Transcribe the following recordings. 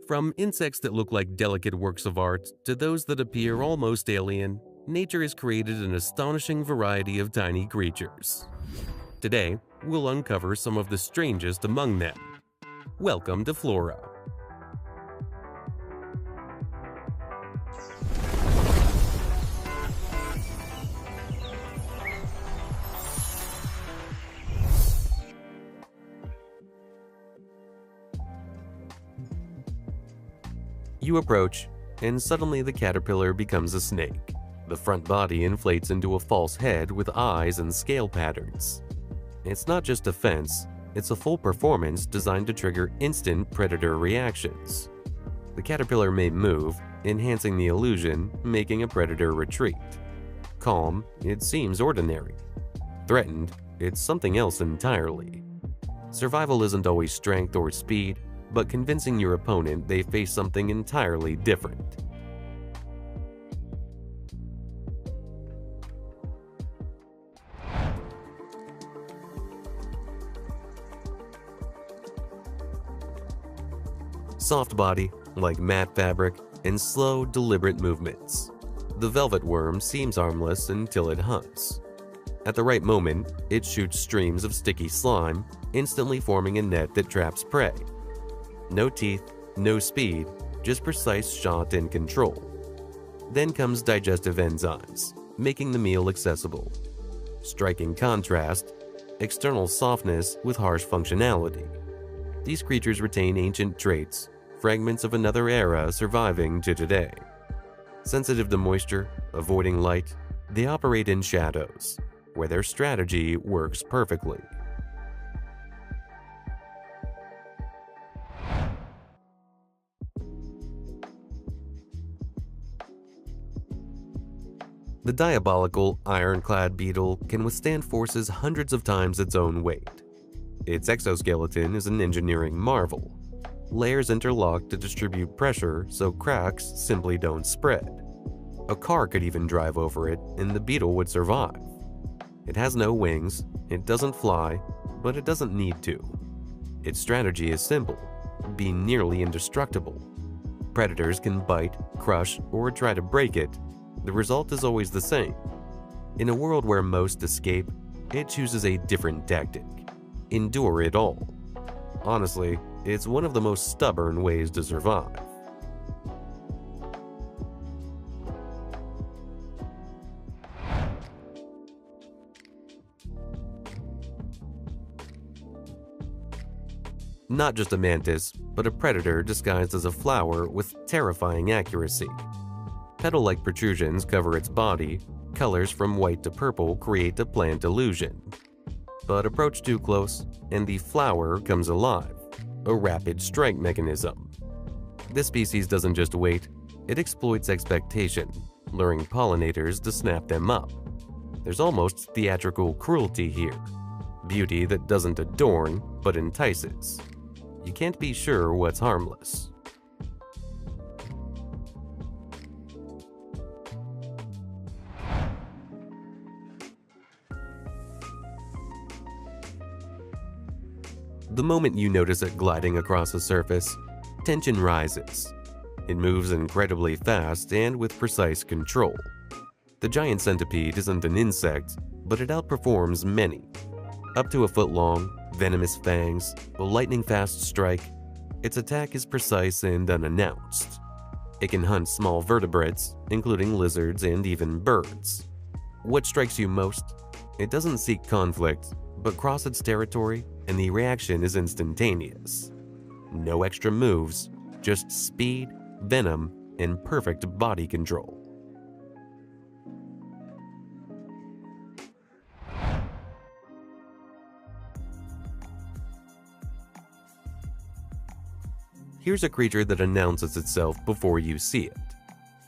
From insects that look like delicate works of art to those that appear almost alien, nature has created an astonishing variety of tiny creatures. Today, we'll uncover some of the strangest among them. Welcome to Flora. You approach, and suddenly the caterpillar becomes a snake. The front body inflates into a false head with eyes and scale patterns. It's not just a fence, it's a full performance designed to trigger instant predator reactions. The caterpillar may move, enhancing the illusion, making a predator retreat. Calm, it seems ordinary. Threatened, it's something else entirely. Survival isn't always strength or speed, but convincing your opponent they face something entirely different. Soft body, like matte fabric, and slow, deliberate movements. The velvet worm seems harmless until it hunts. At the right moment, it shoots streams of sticky slime, instantly forming a net that traps prey. No teeth, no speed, just precise shot and control. Then comes digestive enzymes, making the meal accessible. Striking contrast, external softness with harsh functionality. These creatures retain ancient traits, fragments of another era surviving to today. Sensitive to moisture, avoiding light, they operate in shadows, where their strategy works perfectly. The diabolical, ironclad beetle can withstand forces hundreds of times its own weight. Its exoskeleton is an engineering marvel. Layers interlock to distribute pressure so cracks simply don't spread. A car could even drive over it and the beetle would survive. It has no wings, it doesn't fly, but it doesn't need to. Its strategy is simple: be nearly indestructible. Predators can bite, crush, or try to break it. The result is always the same. In a world where most escape, it chooses a different tactic: endure it all. Honestly, it's one of the most stubborn ways to survive. Not just a mantis, but a predator disguised as a flower with terrifying accuracy. Petal-like protrusions cover its body, colors from white to purple create a plant illusion. But approach too close, and the flower comes alive, a rapid strike mechanism. This species doesn't just wait, it exploits expectation, luring pollinators to snap them up. There's almost theatrical cruelty here, beauty that doesn't adorn, but entices. You can't be sure what's harmless. The moment you notice it gliding across a surface, tension rises. It moves incredibly fast and with precise control. The giant centipede isn't an insect, but it outperforms many. Up to a foot long, venomous fangs, a lightning-fast strike, its attack is precise and unannounced. It can hunt small vertebrates, including lizards and even birds. What strikes you most? It doesn't seek conflict, but cross its territory, and the reaction is instantaneous. No extra moves, just speed, venom, and perfect body control. Here's a creature that announces itself before you see it.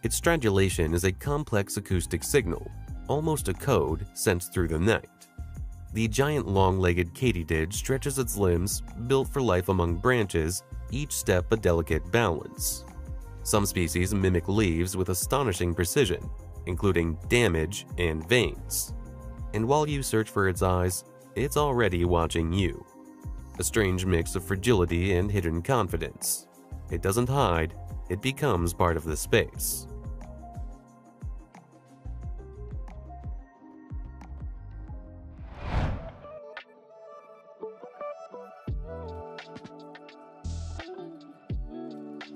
Its stridulation is a complex acoustic signal, almost a code sensed through the night. The giant long-legged katydid stretches its limbs, built for life among branches, each step a delicate balance. Some species mimic leaves with astonishing precision, including damage and veins. And while you search for its eyes, it's already watching you. A strange mix of fragility and hidden confidence. It doesn't hide, it becomes part of the space.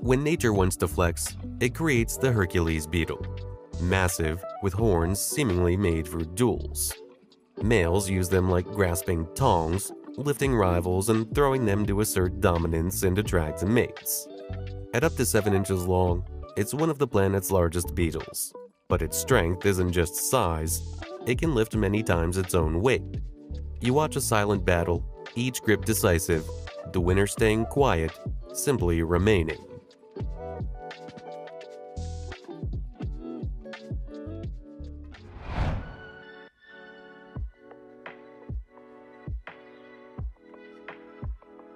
When nature wants to flex, it creates the Hercules beetle. Massive, with horns seemingly made for duels. Males use them like grasping tongs, lifting rivals and throwing them to assert dominance and attract mates. At up to 7 inches long, it's one of the planet's largest beetles. But its strength isn't just size, it can lift many times its own weight. You watch a silent battle, each grip decisive, the winner staying quiet, simply remaining.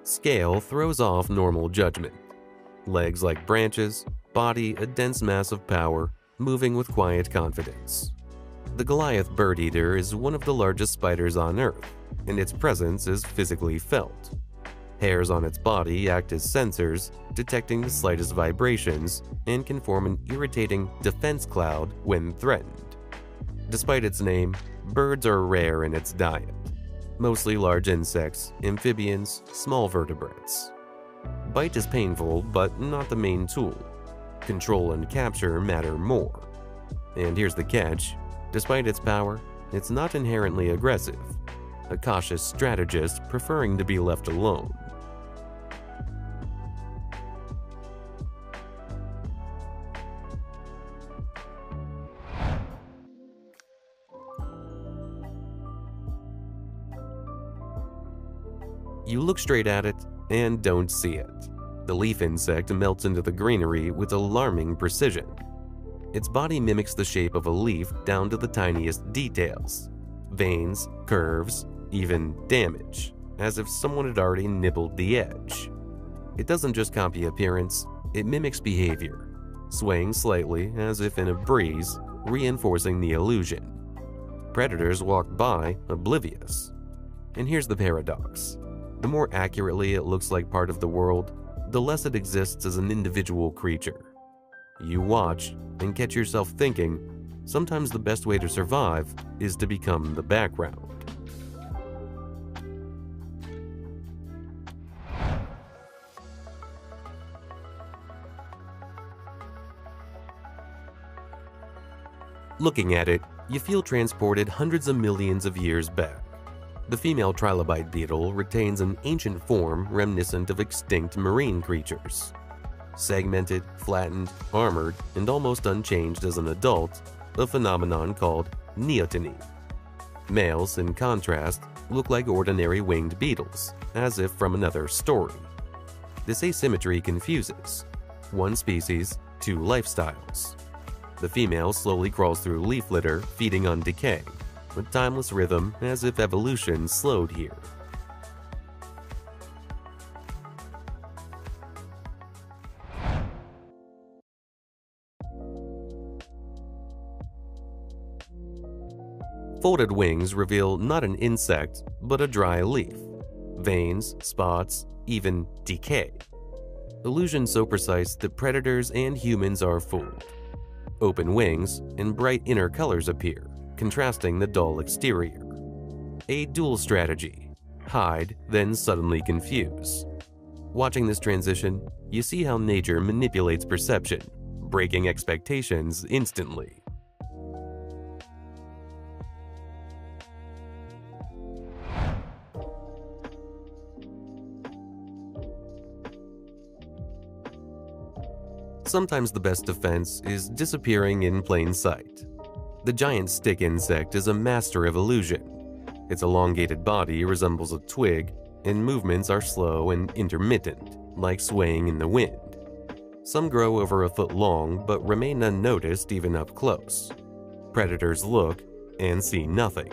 Scale throws off normal judgment. Legs like branches, body a dense mass of power, moving with quiet confidence. The Goliath bird eater is one of the largest spiders on Earth, and its presence is physically felt. Hairs on its body act as sensors, detecting the slightest vibrations, and can form an irritating defense cloud when threatened. Despite its name, birds are rare in its diet. Mostly large insects, amphibians, small vertebrates. Bite is painful, but not the main tool. Control and capture matter more. And here's the catch: despite its power, it's not inherently aggressive. A cautious strategist preferring to be left alone. You look straight at it and don't see it. The leaf insect melts into the greenery with alarming precision. Its body mimics the shape of a leaf down to the tiniest details. Veins, curves, even damage, as if someone had already nibbled the edge. It doesn't just copy appearance, it mimics behavior, swaying slightly as if in a breeze, reinforcing the illusion. Predators walk by, oblivious. And here's the paradox. The more accurately it looks like part of the world, the less it exists as an individual creature. You watch and catch yourself thinking, sometimes the best way to survive is to become the background. Looking at it, you feel transported hundreds of millions of years back. The female trilobite beetle retains an ancient form reminiscent of extinct marine creatures. Segmented, flattened, armored, and almost unchanged as an adult, a phenomenon called neoteny. Males, in contrast, look like ordinary winged beetles, as if from another story. This asymmetry confuses. One species, two lifestyles. The female slowly crawls through leaf litter, feeding on decay, with timeless rhythm as if evolution slowed here. Folded wings reveal not an insect, but a dry leaf. Veins, spots, even decay. Illusion so precise that predators and humans are fooled. Open wings and bright inner colors appear, contrasting the dull exterior. A dual strategy: hide, then suddenly confuse. Watching this transition, you see how nature manipulates perception, breaking expectations instantly. Sometimes the best defense is disappearing in plain sight. The giant stick insect is a master of illusion. Its elongated body resembles a twig, and movements are slow and intermittent, like swaying in the wind. Some grow over a foot long but remain unnoticed even up close. Predators look and see nothing.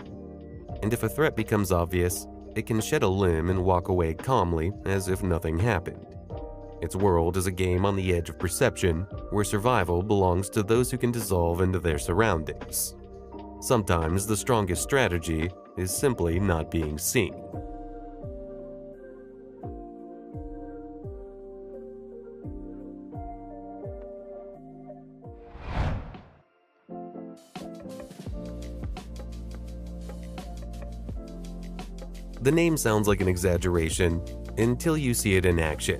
And if a threat becomes obvious, it can shed a limb and walk away calmly as if nothing happened. Its world is a game on the edge of perception, where survival belongs to those who can dissolve into their surroundings. Sometimes the strongest strategy is simply not being seen. The name sounds like an exaggeration until you see it in action.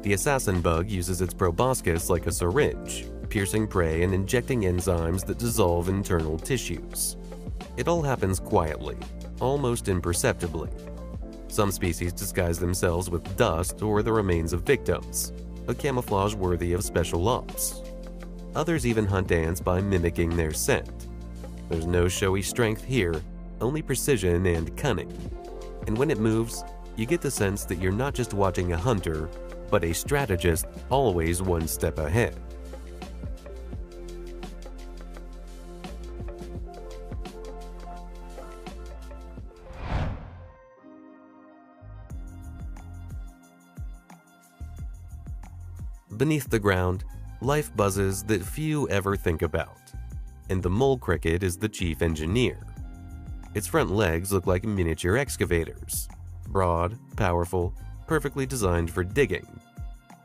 The assassin bug uses its proboscis like a syringe, piercing prey and injecting enzymes that dissolve internal tissues. It all happens quietly, almost imperceptibly. Some species disguise themselves with dust or the remains of victims, a camouflage worthy of special ops. Others even hunt ants by mimicking their scent. There's no showy strength here, only precision and cunning. And when it moves, you get the sense that you're not just watching a hunter, but a strategist always one step ahead. Beneath the ground, life buzzes that few ever think about, and the mole cricket is the chief engineer. Its front legs look like miniature excavators, broad, powerful, perfectly designed for digging.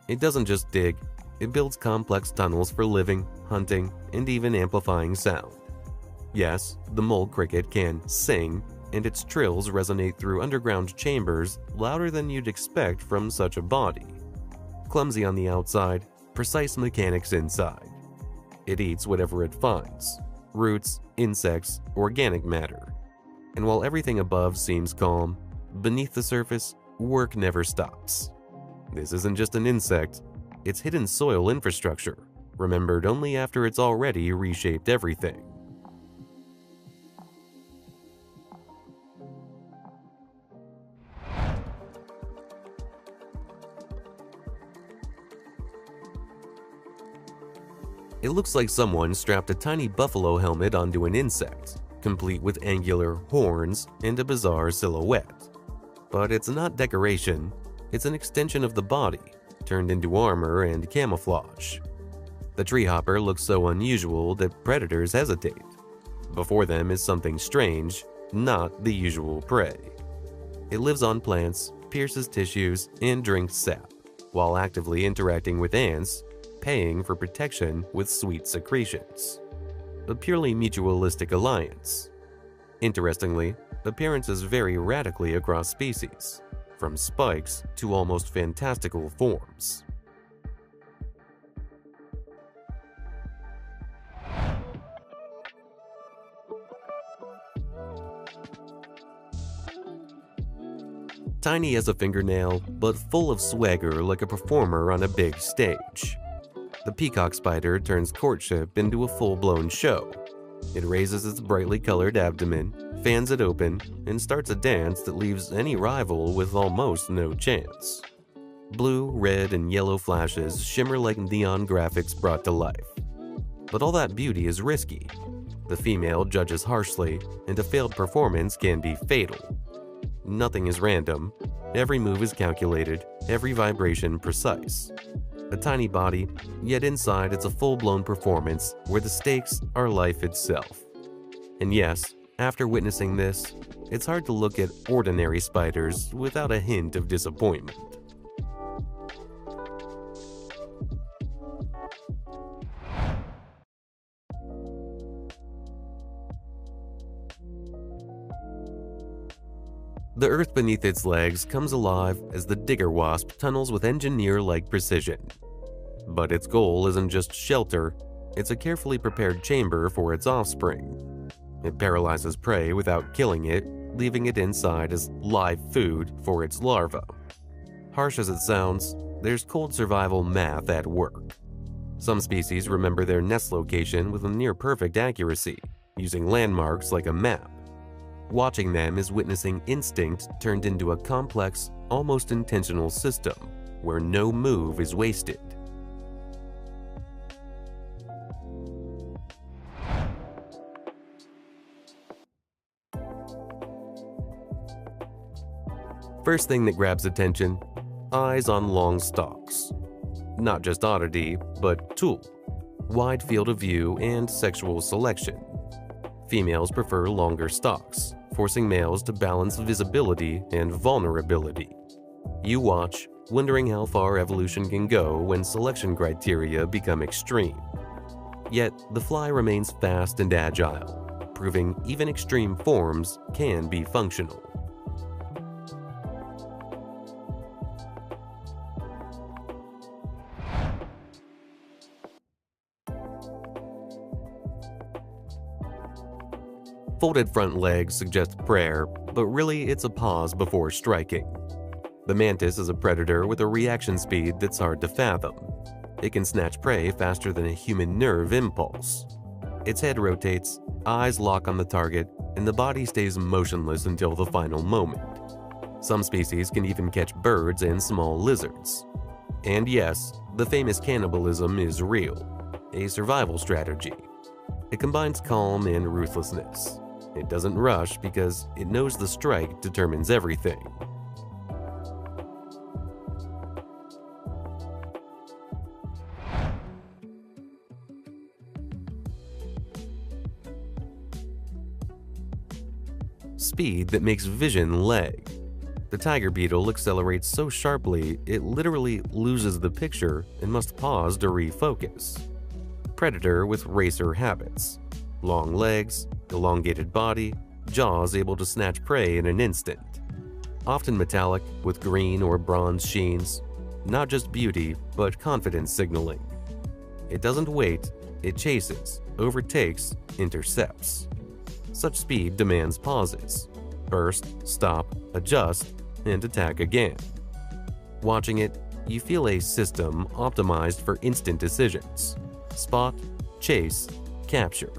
It doesn't just dig, it builds complex tunnels for living, hunting, and even amplifying sound. Yes, the mole cricket can sing, and its trills resonate through underground chambers louder than you'd expect from such a body. Clumsy on the outside, precise mechanics inside. It eats whatever it finds: roots, insects, organic matter. And while everything above seems calm, beneath the surface, work never stops. This isn't just an insect, it's hidden soil infrastructure, remembered only after it's already reshaped everything. It looks like someone strapped a tiny buffalo helmet onto an insect, complete with angular horns and a bizarre silhouette. But it's not decoration, it's an extension of the body, turned into armor and camouflage. The treehopper looks so unusual that predators hesitate. Before them is something strange, not the usual prey. It lives on plants, pierces tissues, and drinks sap, while actively interacting with ants, paying for protection with sweet secretions. A purely mutualistic alliance. Interestingly, appearances vary radically across species, from spikes to almost fantastical forms. Tiny as a fingernail, but full of swagger like a performer on a big stage. The peacock spider turns courtship into a full-blown show. It raises its brightly colored abdomen, fans it open, and starts a dance that leaves any rival with almost no chance. Blue, red, and yellow flashes shimmer like neon graphics brought to life. But all that beauty is risky. The female judges harshly, and a failed performance can be fatal. Nothing is random. Every move is calculated, every vibration precise. A tiny body, yet inside it's a full-blown performance where the stakes are life itself. And yes, after witnessing this, it's hard to look at ordinary spiders without a hint of disappointment. The earth beneath its legs comes alive as the digger wasp tunnels with engineer-like precision. But its goal isn't just shelter, it's a carefully prepared chamber for its offspring. It paralyzes prey without killing it, leaving it inside as live food for its larvae. Harsh as it sounds, there's cold survival math at work. Some species remember their nest location with a near-perfect accuracy, using landmarks like a map. Watching them is witnessing instinct turned into a complex, almost intentional system, where no move is wasted. First thing that grabs attention, eyes on long stalks. Not just oddity, but tool, wide field of view, and sexual selection. Females prefer longer stalks, forcing males to balance visibility and vulnerability. You watch, wondering how far evolution can go when selection criteria become extreme. Yet, the fly remains fast and agile, proving even extreme forms can be functional. Folded front legs suggest prayer, but really it's a pause before striking. The mantis is a predator with a reaction speed that's hard to fathom. It can snatch prey faster than a human nerve impulse. Its head rotates, eyes lock on the target, and the body stays motionless until the final moment. Some species can even catch birds and small lizards. And yes, the famous cannibalism is real, a survival strategy. It combines calm and ruthlessness. It doesn't rush because it knows the strike determines everything. Speed that makes vision lag. The tiger beetle accelerates so sharply it literally loses the picture and must pause to refocus. Predator with racer habits. Long legs, elongated body, jaws able to snatch prey in an instant. Often metallic with green or bronze sheens. Not just beauty, but confidence signaling. It doesn't wait, it chases, overtakes, intercepts. Such speed demands pauses. Burst, stop, adjust, and attack again. Watching it, you feel a system optimized for instant decisions. Spot, chase, capture.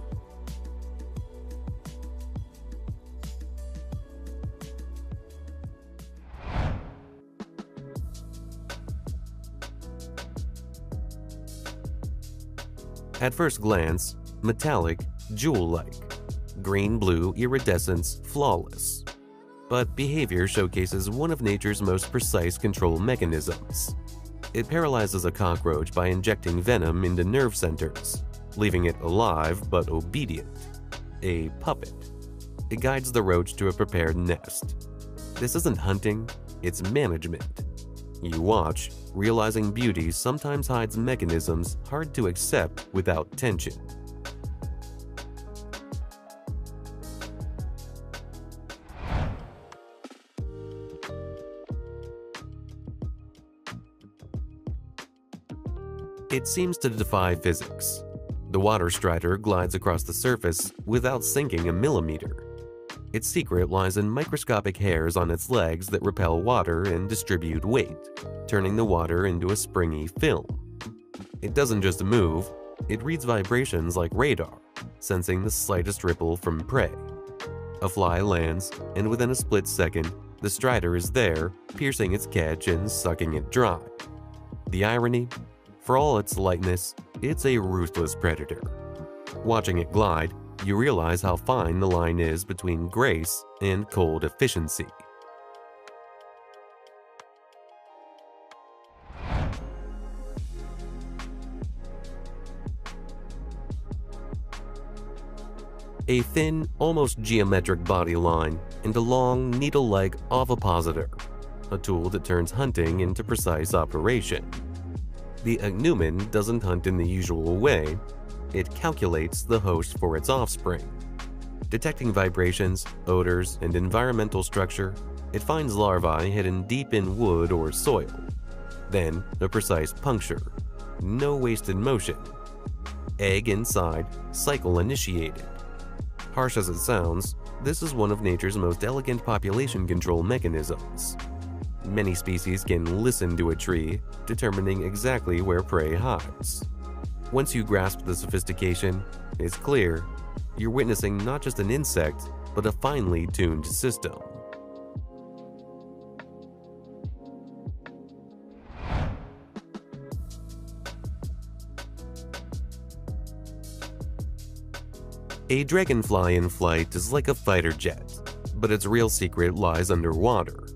At first glance, metallic, jewel-like. Green-blue iridescence flawless. But behavior showcases one of nature's most precise control mechanisms. It paralyzes a cockroach by injecting venom into nerve centers, leaving it alive but obedient. A puppet. It guides the roach to a prepared nest. This isn't hunting, it's management. You watch, realizing beauty sometimes hides mechanisms hard to accept without tension. It seems to defy physics. The water strider glides across the surface without sinking a millimeter. Its secret lies in microscopic hairs on its legs that repel water and distribute weight, turning the water into a springy film. It doesn't just move, it reads vibrations like radar, sensing the slightest ripple from prey. A fly lands, and within a split second, the strider is there, piercing its catch and sucking it dry. The irony? For all its lightness, it's a ruthless predator. Watching it glide, you realize how fine the line is between grace and cold efficiency. A thin, almost geometric body line and a long, needle-like ovipositor, a tool that turns hunting into precise operation. The ichneumon doesn't hunt in the usual way. It calculates the host for its offspring. Detecting vibrations, odors, and environmental structure, it finds larvae hidden deep in wood or soil. Then, a precise puncture. No wasted motion. Egg inside, cycle initiated. Harsh as it sounds, this is one of nature's most elegant population control mechanisms. Many species can listen to a tree, determining exactly where prey hides. Once you grasp the sophistication, it's clear you're witnessing not just an insect, but a finely tuned system. A dragonfly in flight is like a fighter jet, but its real secret lies underwater.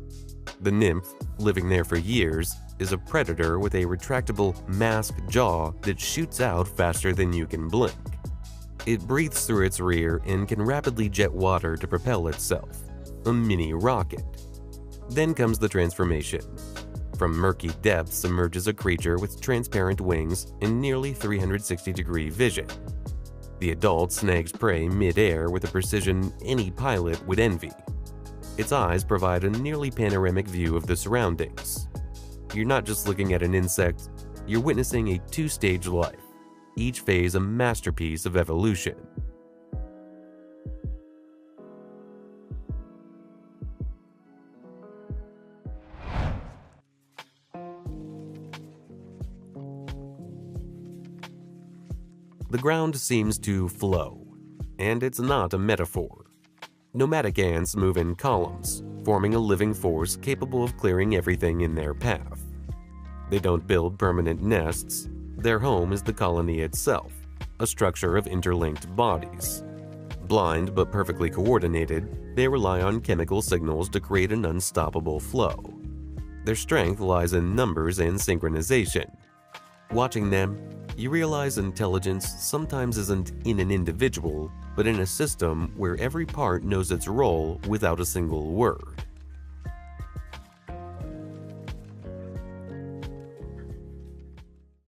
The nymph, living there for years, is a predator with a retractable mask jaw that shoots out faster than you can blink. It breathes through its rear and can rapidly jet water to propel itself, a mini rocket. Then comes the transformation. From murky depths emerges a creature with transparent wings and nearly 360-degree vision. The adult snags prey mid-air with a precision any pilot would envy. Its eyes provide a nearly panoramic view of the surroundings. You're not just looking at an insect, you're witnessing a two-stage life, each phase a masterpiece of evolution. The ground seems to flow, and it's not a metaphor. Nomadic ants move in columns, forming a living force capable of clearing everything in their path. They don't build permanent nests. Their home is the colony itself, a structure of interlinked bodies. Blind but perfectly coordinated, they rely on chemical signals to create an unstoppable flow. Their strength lies in numbers and synchronization. Watching them, you realize intelligence sometimes isn't in an individual, but in a system where every part knows its role without a single word.